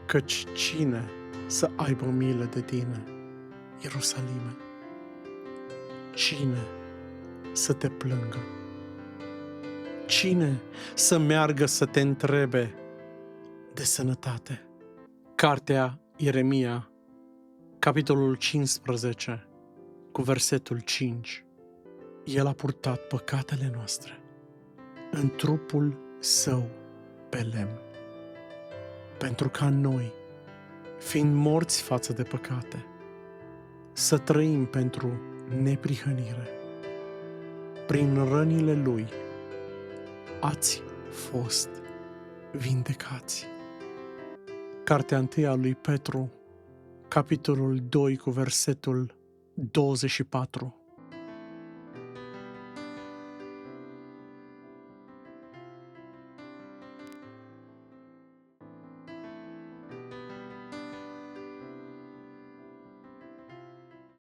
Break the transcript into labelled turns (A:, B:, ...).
A: Căci cine să aibă milă de tine, Ierusalime? Cine să te plângă? Cine să meargă să te întrebe de sănătate? Cartea Ieremia, capitolul 15, cu versetul 5. El a purtat păcatele noastre în trupul său pe lemn, pentru ca noi, fiind morți față de păcate, să trăim pentru neprihănire. Prin rănile lui ați fost vindecați. Cartea 1 a lui Petru, capitolul 2, cu versetul 24.